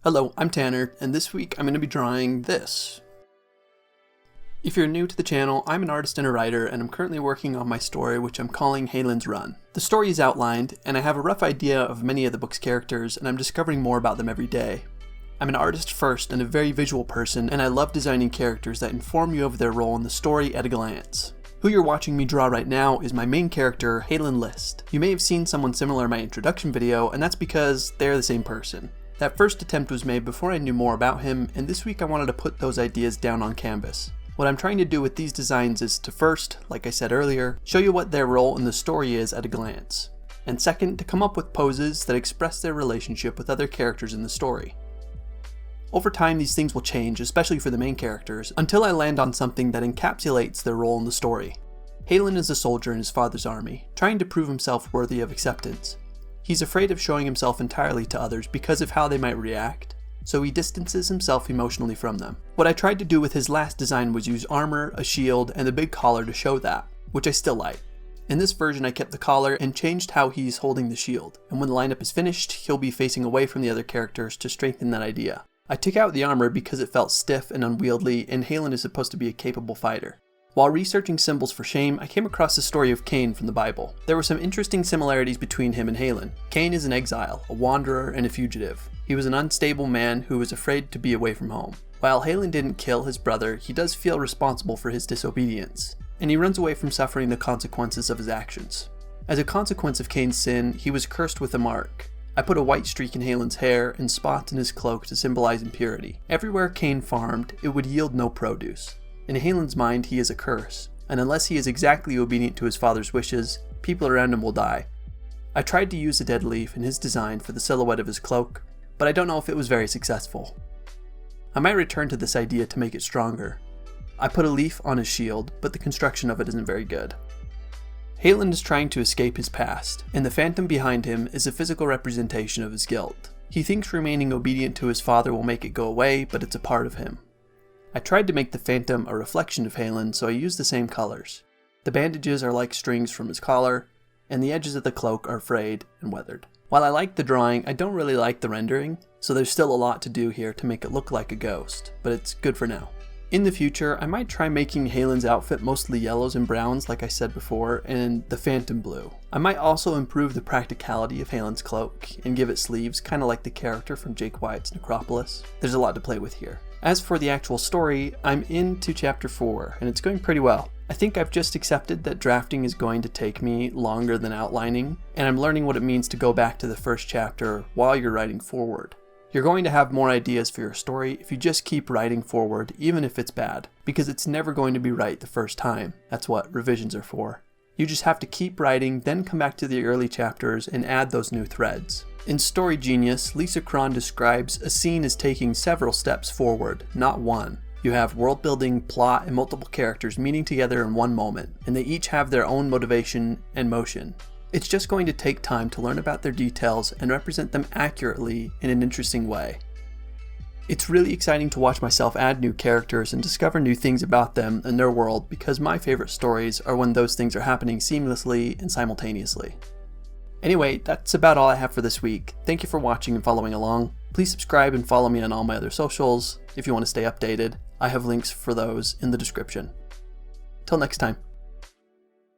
Hello, I'm Tanner, and this week I'm going to be drawing this. If you're new to the channel, I'm an artist and a writer, and I'm currently working on my story, which I'm calling Halen's Run. The story is outlined, and I have a rough idea of many of the book's characters, and I'm discovering more about them every day. I'm an artist first and a very visual person, and I love designing characters that inform you of their role in the story at a glance. Who you're watching me draw right now is my main character, Halen List. You may have seen someone similar in my introduction video, and that's because they're the same person. That first attempt was made before I knew more about him, and this week I wanted to put those ideas down on canvas. What I'm trying to do with these designs is to first, like I said earlier, show you what their role in the story is at a glance. And second, to come up with poses that express their relationship with other characters in the story. Over time, these things will change, especially for the main characters, until I land on something that encapsulates their role in the story. Halen is a soldier in his father's army, trying to prove himself worthy of acceptance. He's afraid of showing himself entirely to others because of how they might react, so he distances himself emotionally from them. What I tried to do with his last design was use armor, a shield, and a big collar to show that, which I still like. In this version I kept the collar and changed how he's holding the shield, and when the lineup is finished, he'll be facing away from the other characters to strengthen that idea. I took out the armor because it felt stiff and unwieldy, and Halen is supposed to be a capable fighter. While researching symbols for shame, I came across the story of Cain from the Bible. There were some interesting similarities between him and Halen. Cain is an exile, a wanderer, and a fugitive. He was an unstable man who was afraid to be away from home. While Halen didn't kill his brother, he does feel responsible for his disobedience, and he runs away from suffering the consequences of his actions. As a consequence of Cain's sin, he was cursed with a mark. I put a white streak in Halen's hair and spots in his cloak to symbolize impurity. Everywhere Cain farmed, it would yield no produce. In Halen's mind, he is a curse, and unless he is exactly obedient to his father's wishes, people around him will die. I tried to use a dead leaf in his design for the silhouette of his cloak, but I don't know if it was very successful. I might return to this idea to make it stronger. I put a leaf on his shield, but the construction of it isn't very good. Halen is trying to escape his past, and the phantom behind him is a physical representation of his guilt. He thinks remaining obedient to his father will make it go away, but it's a part of him. I tried to make the phantom a reflection of Halen, so I used the same colors. The bandages are like strings from his collar, and the edges of the cloak are frayed and weathered. While I like the drawing, I don't really like the rendering, so there's still a lot to do here to make it look like a ghost, but it's good for now. In the future, I might try making Halen's outfit mostly yellows and browns like I said before, and the phantom blue. I might also improve the practicality of Halen's cloak and give it sleeves, kind of like the character from Jake Wyatt's Necropolis. There's a lot to play with here. As for the actual story, I'm into chapter 4, and it's going pretty well. I think I've just accepted that drafting is going to take me longer than outlining, and I'm learning what it means to go back to the first chapter while you're writing forward. You're going to have more ideas for your story if you just keep writing forward, even if it's bad, because it's never going to be right the first time. That's what revisions are for. You just have to keep writing, then come back to the early chapters and add those new threads. In Story Genius, Lisa Cron describes a scene as taking several steps forward, not one. You have world building, plot, and multiple characters meeting together in one moment, and they each have their own motivation and motion. It's just going to take time to learn about their details and represent them accurately in an interesting way. It's really exciting to watch myself add new characters and discover new things about them and their world, because my favorite stories are when those things are happening seamlessly and simultaneously. Anyway, that's about all I have for this week. Thank you for watching and following along. Please subscribe and follow me on all my other socials if you want to stay updated. I have links for those in the description. Till next time.